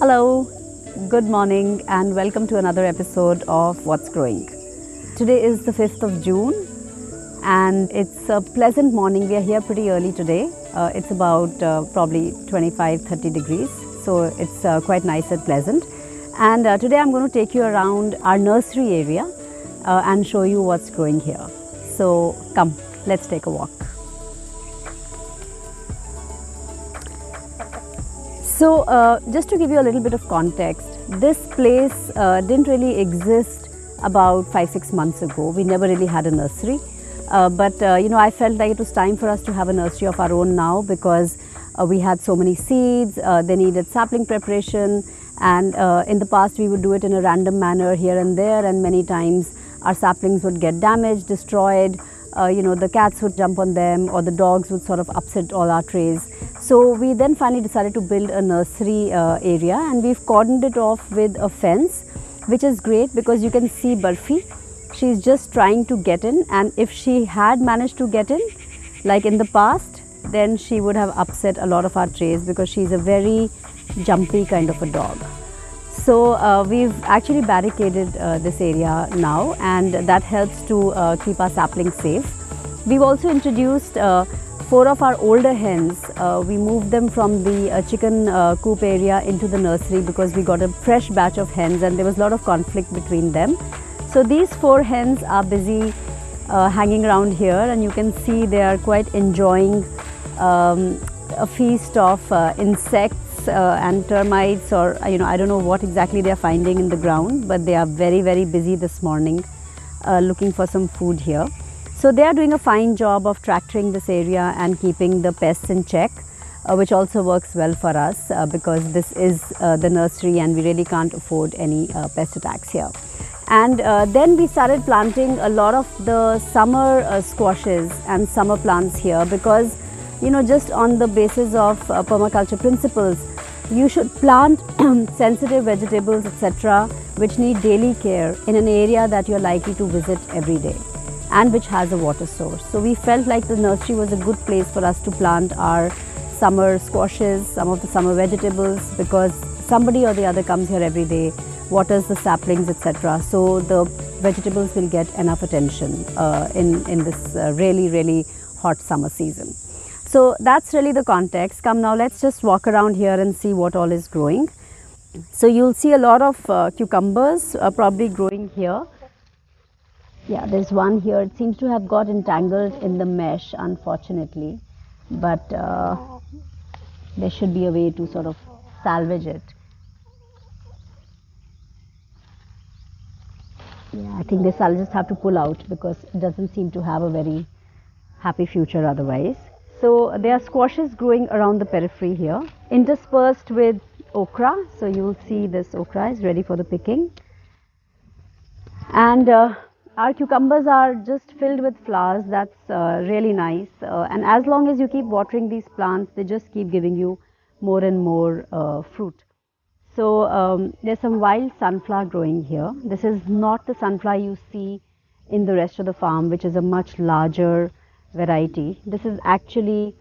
Hello, good morning, and welcome to another episode of What's Growing. Today is the 5th of June, and it's a pleasant morning. We are here pretty early today. It's about probably 25-30 degrees, so it's quite nice and pleasant. And today I'm going to take you around our nursery area and show you what's growing here. So come, let's take a walk. So just to give you a little bit of context, this place didn't really exist about 5-6 months ago. We never really had a nursery, but I felt like it was time for us to have a nursery of our own now, because we had so many seeds. They needed sapling preparation, and in the past we would do it in a random manner here and there, and many times our saplings would get damaged, destroyed. The cats would jump on them, or the dogs would sort of upset all our trays. So we then finally decided to build a nursery area, and we've cordoned it off with a fence, which is great because you can see Barfi. She's just trying to get in, and if she had managed to get in, like in the past, then she would have upset a lot of our trays, because she's a very jumpy kind of a dog. So we've actually barricaded this area now, and that helps to keep our saplings safe. We've also introduced 4 of our older hens. We moved them from the chicken coop area into the nursery because we got a fresh batch of hens and there was a lot of conflict between them. So these 4 hens are busy hanging around here, and you can see they are quite enjoying a feast of insects and termites, or I don't know what exactly they are finding in the ground, but they are very busy this morning looking for some food here. So they are doing a fine job of tractoring this area and keeping the pests in check, which also works well for us because this is the nursery and we really can't afford any pest attacks here. And then we started planting a lot of the summer squashes and summer plants here, because just on the basis of permaculture principles, you should plant sensitive vegetables, etc., which need daily care in an area that you're likely to visit every day and which has a water source. So we felt like the nursery was a good place for us to plant our summer squashes, some of the summer vegetables, because somebody or the other comes here every day, waters the saplings, etc. So the vegetables will get enough attention in this really hot summer season. So that's really the context. Come now, let's just walk around here and see what all is growing. So you'll see a lot of cucumbers probably growing here. Yeah, there's one here. It seems to have got entangled in the mesh, unfortunately, but there should be a way to sort of salvage it. Yeah, I think this I'll just have to pull out because it doesn't seem to have a very happy future otherwise. So there are squashes growing around the periphery here, interspersed with okra. So you'll see this okra is ready for the picking. And our cucumbers are just filled with flowers. That's really nice. And as long as you keep watering these plants, they just keep giving you more and more fruit. So there's some wild sunflower growing here. This is not the sunflower you see in the rest of the farm, which is a much larger variety. This is actually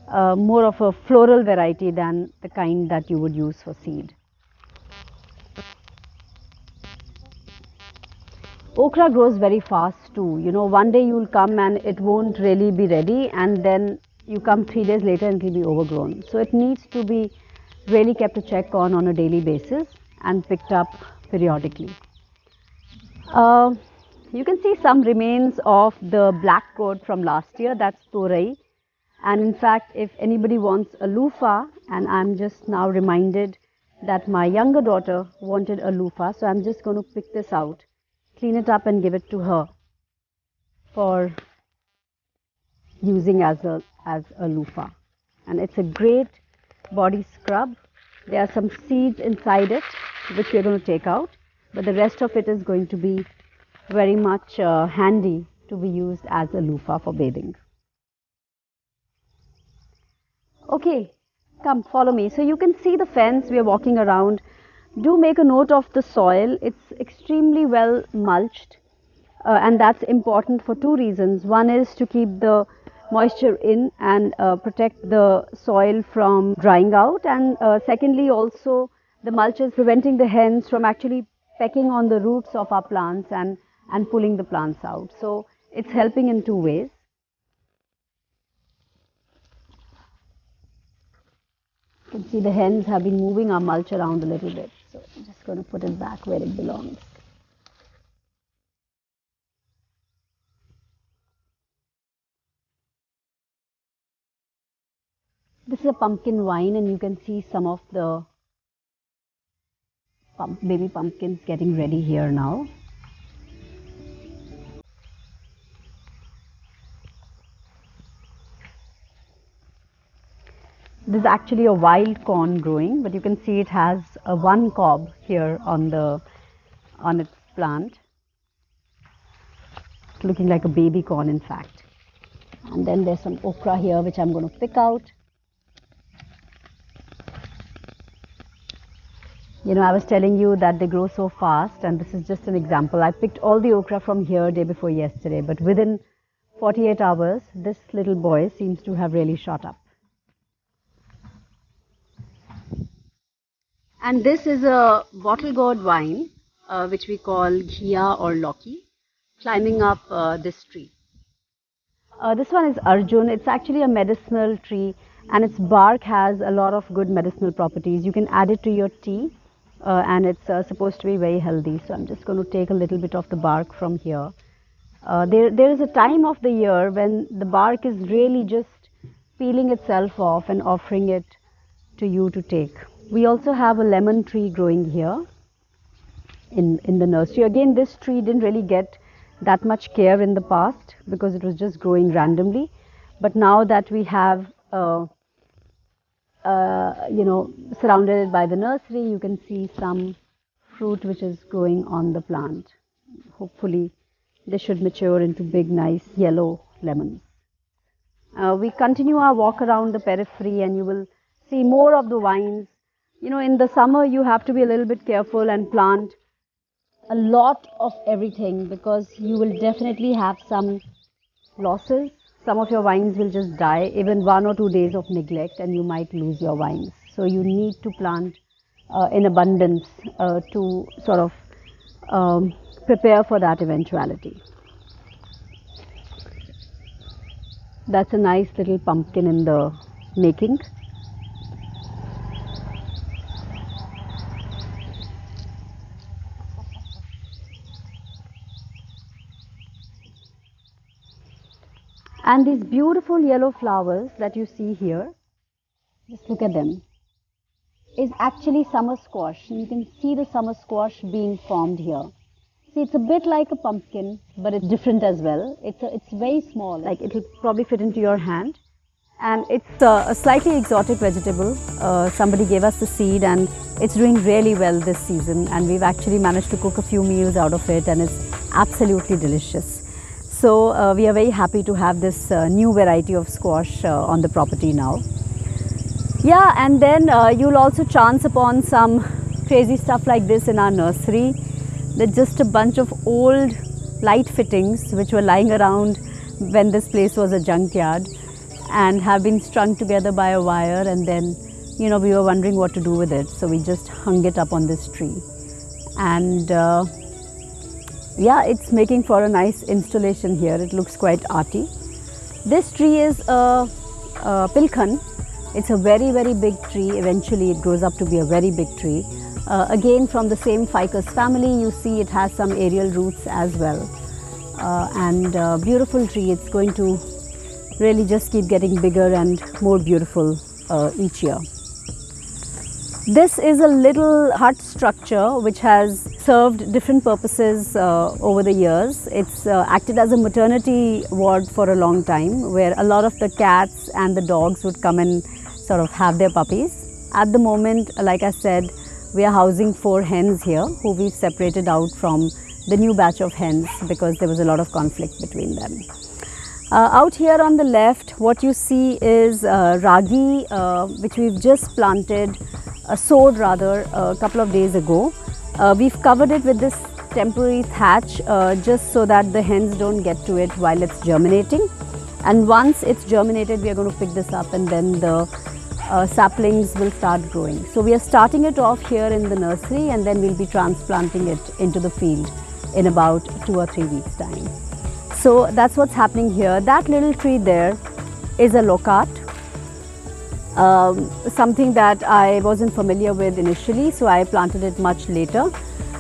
more of a floral variety than the kind that you would use for seed. Okra grows very fast too. One day you'll come and it won't really be ready, and then you come 3 days later and it'll be overgrown. So it needs to be really kept a check on a daily basis and picked up periodically. You can see some remains of the black gourd from last year. That's torai. And in fact, if anybody wants a loofah, and I'm just now reminded that my younger daughter wanted a loofah, so I'm just going to pick this out, clean it up and give it to her for using as a loofah. And it's a great body scrub. There are some seeds inside it which we're going to take out, but the rest of it is going to be very much handy to be used as a loofah for bathing. Okay, come follow me. So you can see the fence we are walking around. Do make a note of the soil. It's extremely well mulched, and that's important for 2 reasons. One is to keep the moisture in and protect the soil from drying out, and secondly also The mulch is preventing the hens from actually pecking on the roots of our plants and pulling the plants out. So it's helping in two ways. You can see the hens have been moving our mulch around a little bit. So I'm just going to put it back where it belongs. This is a pumpkin vine, and you can see some of the baby pumpkins getting ready here now. This is actually a wild corn growing, but you can see it has a one cob here on its plant, looking like a baby corn in fact. And then there's some okra here which I'm going to pick out. You know, I was telling you that they grow so fast, and this is just an example. I picked all the okra from here day before yesterday, but within 48 hours, this little boy seems to have really shot up. And this is a bottle gourd vine, which we call ghia or loki, climbing up this tree. This one is Arjun. It's actually a medicinal tree, and its bark has a lot of good medicinal properties. You can add it to your tea. And it's supposed to be very healthy. So I'm just going to take a little bit of the bark from here. There is a time of the year when the bark is really just peeling itself off and offering it to you to take. We also have a lemon tree growing here in the nursery. Again, this tree didn't really get that much care in the past because it was just growing randomly. But now that we have surrounded by the nursery, you can see some fruit which is growing on the plant. Hopefully, they should mature into big, nice yellow lemons. We continue our walk around the periphery, and you will see more of the vines. You know, in the summer, you have to be a little bit careful and plant a lot of everything because you will definitely have some losses. Some of your vines will just die, even 1 or 2 days of neglect, and you might lose your vines. So you need to plant in abundance to sort of prepare for that eventuality. That's a nice little pumpkin in the making. And these beautiful yellow flowers that you see here, just look at them, is actually summer squash. And you can see the summer squash being formed here. See, it's a bit like a pumpkin, but it's different as well. It's very small, like it'll probably fit into your hand. And it's a slightly exotic vegetable. Somebody gave us the seed, and it's doing really well this season. And we've actually managed to cook a few meals out of it, and it's absolutely delicious. So we are very happy to have this new variety of squash on the property now. Yeah, and then you'll also chance upon some crazy stuff like this in our nursery. There's just a bunch of old light fittings which were lying around when this place was a junkyard and have been strung together by a wire, and then, you know, we were wondering what to do with it. So we just hung it up on this tree. And yeah, it's making for a nice installation here. It looks quite arty. This tree is a pilkhan. It's a very, very big tree. Eventually it grows up to be a very big tree. Again, from the same ficus family, you see it has some aerial roots as well. And beautiful tree. It's going to really just keep getting bigger and more beautiful each year. This is a little hut structure which has served different purposes over the years. It's acted as a maternity ward for a long time, where a lot of the cats and the dogs would come and sort of have their puppies. At the moment, like I said, we are housing 4 hens here who we've separated out from the new batch of hens because there was a lot of conflict between them. Out here on the left, what you see is ragi, which we've just planted, sowed rather, a couple of days ago. We've covered it with this temporary thatch just so that the hens don't get to it while it's germinating. And once it's germinated, we are going to pick this up, and then the saplings will start growing. So we are starting it off here in the nursery, and then we'll be transplanting it into the field in about 2 or 3 weeks time. So that's what's happening here. That little tree there is a locust, something that I wasn't familiar with initially, so I planted it much later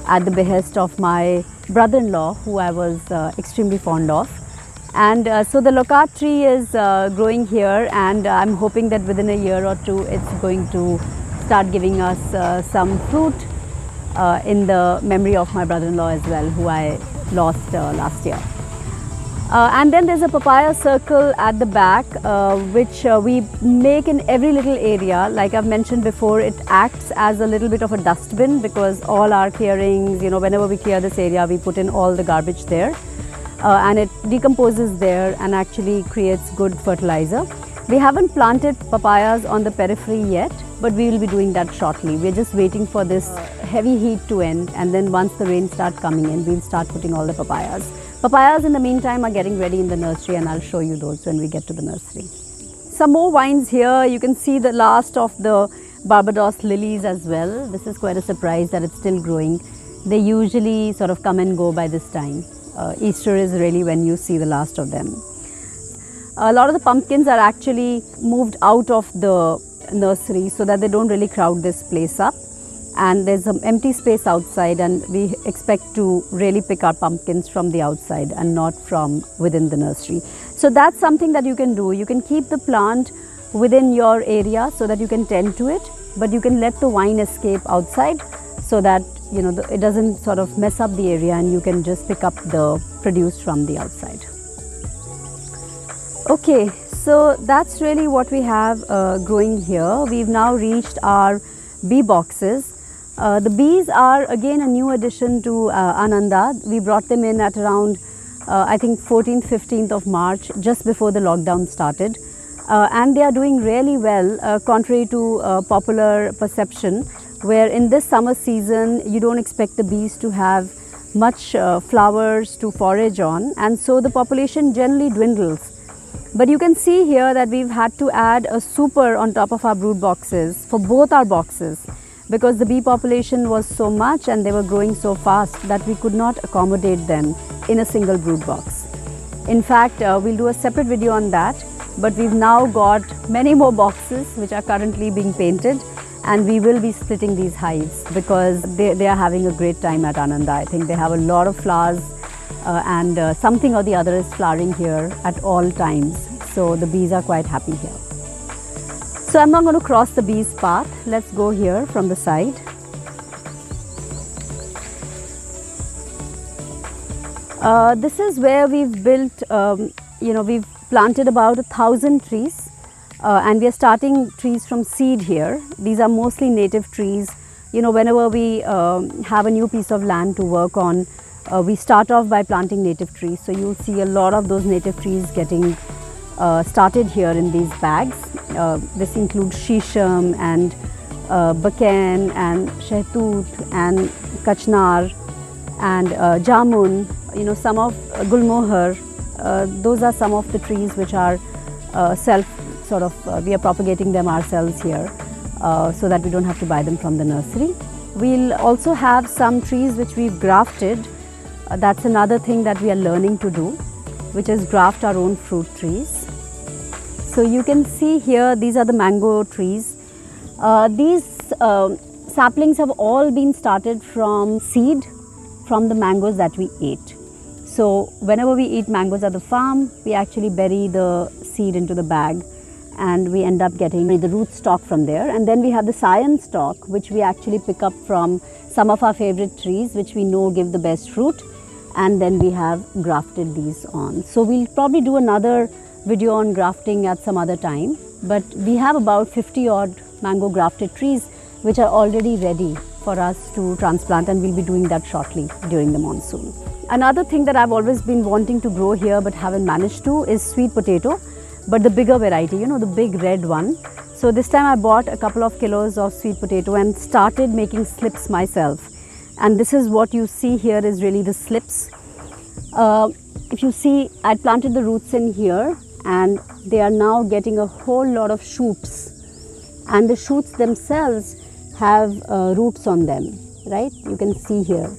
at the behest of my brother-in-law, who I was extremely fond of. And so the locust tree is growing here, and I'm hoping that within a year or two it's going to start giving us some fruit in the memory of my brother-in-law as well, who I lost last year. And then there's a papaya circle at the back, which we make in every little area. Like I've mentioned before, it acts as a little bit of a dustbin, because all our clearings, whenever we clear this area, we put in all the garbage there. And it decomposes there and actually creates good fertilizer. We haven't planted papayas on the periphery yet, but we will be doing that shortly. We're just waiting for this heavy heat to end, and then once the rain starts coming in, we'll start putting all the papayas. Papayas in the meantime are getting ready in the nursery, and I'll show you those when we get to the nursery. Some more vines here. You can see the last of the Barbados lilies as well. This is quite a surprise that it's still growing. They usually sort of come and go by this time. Easter is really when you see the last of them. A lot of the pumpkins are actually moved out of the nursery so that they don't really crowd this place up. And there's some empty space outside, and we expect to really pick our pumpkins from the outside and not from within the nursery. So that's something that you can do. You can keep the plant within your area so that you can tend to it, but you can let the vine escape outside so that it doesn't sort of mess up the area, and you can just pick up the produce from the outside. Okay, so that's really what we have growing here. We've now reached our bee boxes. The bees are again a new addition to Ananda. We brought them in at around I think 14th, 15th of March, just before the lockdown started. And they are doing really well, contrary to popular perception, where in this summer season you don't expect the bees to have much flowers to forage on, and so the population generally dwindles. But you can see here that we've had to add a super on top of our brood boxes for both our boxes, because the bee population was so much and they were growing so fast that we could not accommodate them in a single brood box. In fact, we'll do a separate video on that, but we've now got many more boxes which are currently being painted, and we will be splitting these hives because they are having a great time at Ananda. I think they have a lot of flowers, and something or the other is flowering here at all times. So the bees are quite happy here. So I'm not going to cross the bees path. Let's go here from the side. This is where we've built, we've planted about 1,000 trees. And we are starting trees from seed here. These are mostly native trees. Whenever we have a new piece of land to work on, we start off by planting native trees. So you'll see a lot of those native trees getting started here in these bags. This includes shisham and bakan and shehtoot and kachnar and jamun, some of gulmohar. Those are some of the trees which are we are propagating them ourselves here so that we don't have to buy them from the nursery. We'll also have some trees which we've grafted. That's another thing that we are learning to do, which is graft our own fruit trees. So you can see here, these are the mango trees. These saplings have all been started from seed from the mangoes that we ate. So whenever we eat mangoes at the farm, we actually bury the seed into the bag, and we end up getting the root stock from there. And then we have the scion stock, which we actually pick up from some of our favorite trees which we know give the best fruit, and then we have grafted these on. So we'll probably do another video on grafting at some other time, but we have about 50 odd mango grafted trees which are already ready for us to transplant, and we'll be doing that shortly during the monsoon. Another thing that I've always been wanting to grow here but haven't managed to is sweet potato, but the bigger variety, the big red one. So this time I bought a couple of kilos of sweet potato and started making slips myself. And this is what you see here is really the slips. If you see, I planted the roots in here, and they are now getting a whole lot of shoots. and the shoots themselves have roots on them, right? You can see here.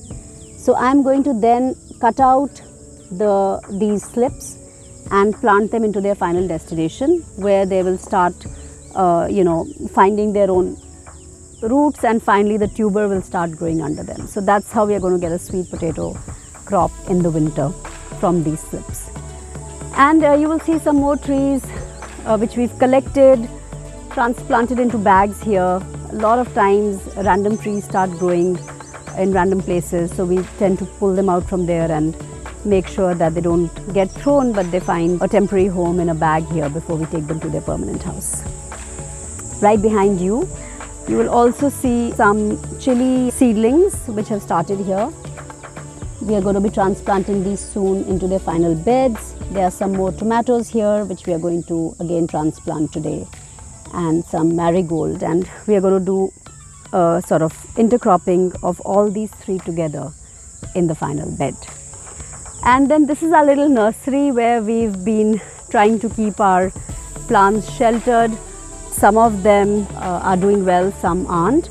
So I'm going to then cut out these slips and plant them into their final destination, where they will start finding their own roots, and finally the tuber will start growing under them. So that's how we are going to get a sweet potato crop in the winter from these slips. And you will see some more trees which we've collected, transplanted into bags here. A lot of times random trees start growing in random places, so we tend to pull them out from there and make sure that they don't get thrown, but they find a temporary home in a bag here before we take them to their permanent house. Right behind you, you will also see some chili seedlings which have started here. We are going to be transplanting these soon into their final beds. There are some more tomatoes here which we are going to again transplant today, and some marigold, and we are going to do a sort of intercropping of all these three together in the final bed. And then this is our little nursery where we've been trying to keep our plants sheltered. Some of them are doing well, some aren't.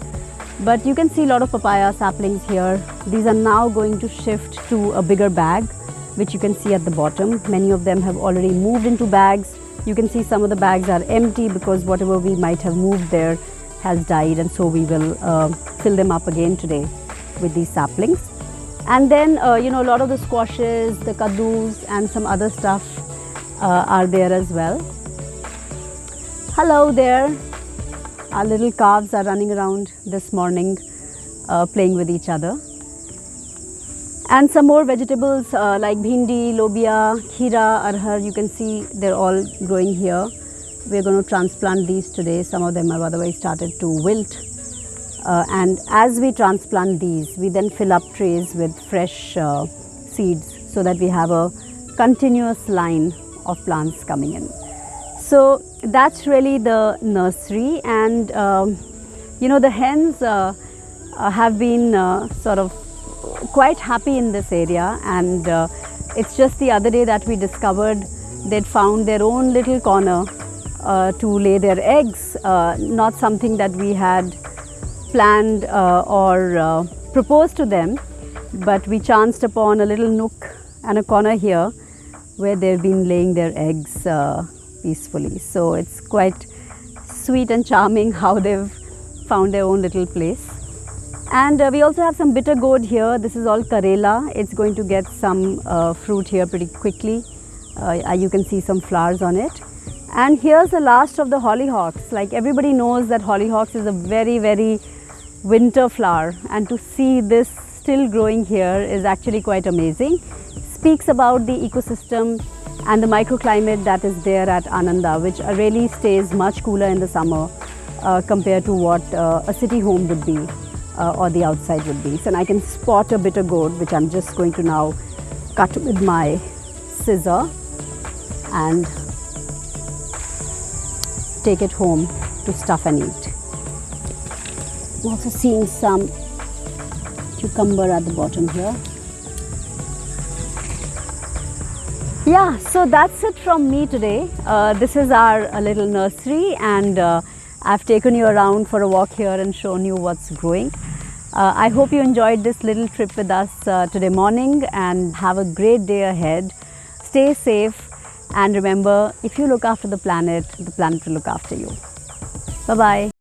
But you can see a lot of papaya saplings here. These are now going to shift to a bigger bag, which you can see at the bottom. Many of them have already moved into bags. You can see some of the bags are empty because whatever we might have moved there has died, and so we will fill them up again today with these saplings. And then a lot of the squashes, the kaddus and some other stuff are there as well. Hello there. Our little calves are running around this morning playing with each other. And some more vegetables like bhindi, lobia, khira, arhar, you can see they're all growing here. We're going to transplant these today. Some of them have otherwise started to wilt. And as we transplant these, we then fill up trays with fresh seeds so that we have a continuous line of plants coming in. So that's really the nursery, and the hens have been sort of quite happy in this area, and it's just the other day that we discovered they'd found their own little corner to lay their eggs, not something that we had planned or proposed to them, but we chanced upon a little nook and a corner here where they've been laying their eggs peacefully. So it's quite sweet and charming how they've found their own little place. And we also have some bitter gourd here. This is all Karela. It's going to get some fruit here pretty quickly. You can see some flowers on it. And here's the last of the hollyhocks. Like everybody knows that hollyhocks is a very, very winter flower, and to see this still growing here is actually quite amazing. Speaks about the ecosystem and the microclimate that is there at Ananda, which really stays much cooler in the summer compared to what a city home would be or the outside would be. So, and I can spot a bitter gourd, which I'm just going to now cut with my scissor and take it home to stuff and eat. I'm also seeing some cucumber at the bottom here. Yeah, so that's it from me today. This is our little nursery, and I've taken you around for a walk here and shown you what's growing. I hope you enjoyed this little trip with us today morning, and have a great day ahead. Stay safe, and remember, if you look after the planet will look after you. Bye-bye.